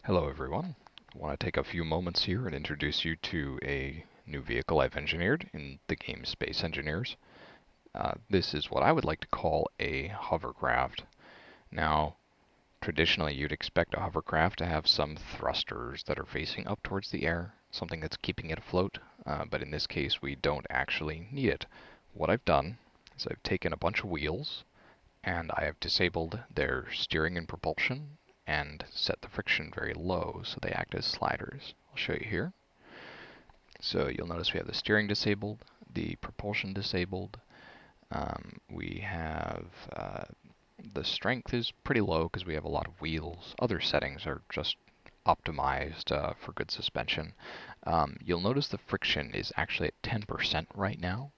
Hello everyone. I want to take a few moments here and introduce you to a new vehicle I've engineered in the game Space Engineers. This is what I would like to call a hovercraft. Now, traditionally you'd expect a hovercraft to have some thrusters that are facing up towards the air, something that's keeping it afloat, but in this case we don't actually need it. What I've done is I've taken a bunch of wheels and I have disabled their steering and propulsion and set the friction very low so they act as sliders. I'll show you here. So you'll notice we have the steering disabled, the propulsion disabled. We have the strength is pretty low because we have a lot of wheels. Other settings are just optimized for good suspension. You'll notice the friction is actually at 10% right now.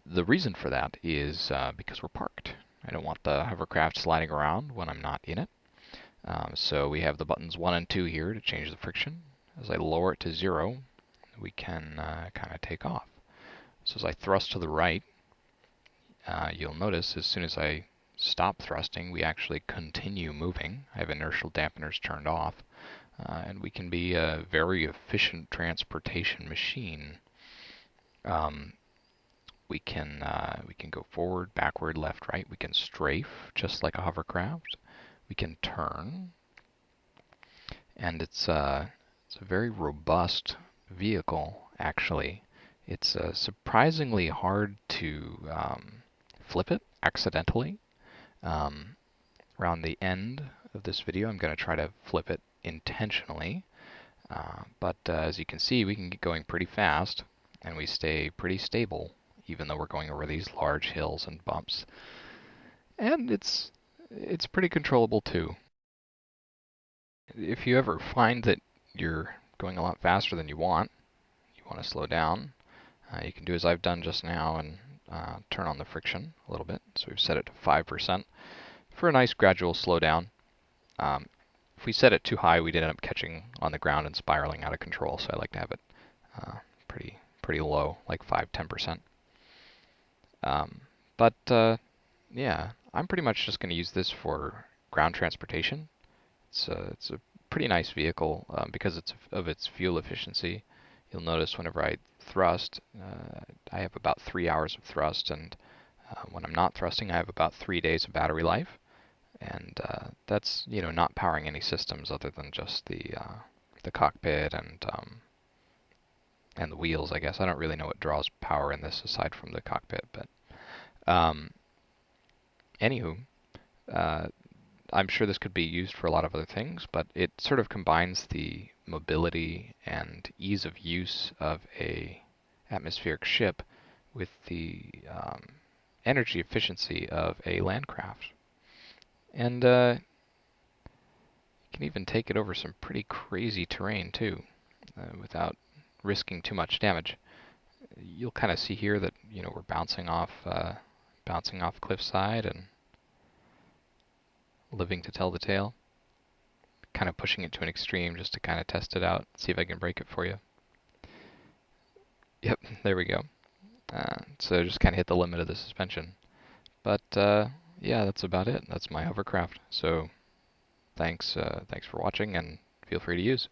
The reason for that is because we're parked. I don't want the hovercraft sliding around when I'm not in it. So we have the buttons 1 and 2 here to change the friction. As I lower it to 0, we can kind of take off. So as I thrust to the right, you'll notice as soon as I stop thrusting, we actually continue moving. I have inertial dampeners turned off, and we can be a very efficient transportation machine. We can go forward, backward, left, right. We can strafe just like a hovercraft. We can turn, and it's a very robust vehicle. Actually, it's surprisingly hard to flip it accidentally. Around the end of this video, I'm going to try to flip it intentionally. But as you can see, we can get going pretty fast, and we stay pretty stable, even though we're going over these large hills and bumps. And it's pretty controllable too. If you ever find that you're going a lot faster than you want to slow down, you can do as I've done just now and turn on the friction a little bit. So we've set it to 5% for a nice gradual slowdown. If we set it too high, we'd end up catching on the ground and spiraling out of control. So I like to have it pretty low, like 5-10%. Yeah, I'm pretty much just going to use this for ground transportation. It's a pretty nice vehicle because of its fuel efficiency. You'll notice whenever I thrust, I have about 3 hours of thrust, and when I'm not thrusting, I have about 3 days of battery life. And that's not powering any systems other than just the cockpit and the wheels, I guess. I don't really know what draws power in this aside from the cockpit, but anywho, I'm sure this could be used for a lot of other things, but it sort of combines the mobility and ease of use of a atmospheric ship with the energy efficiency of a landcraft. And you can even take it over some pretty crazy terrain too, without risking too much damage. You'll kind of see here that we're bouncing off cliffside and living to tell the tale. Kind of pushing it to an extreme just to kind of test it out, see if I can break it for you. Yep, there we go. So just kind of hit the limit of the suspension. But yeah, that's about it. That's my hovercraft. So thanks for watching, and feel free to use.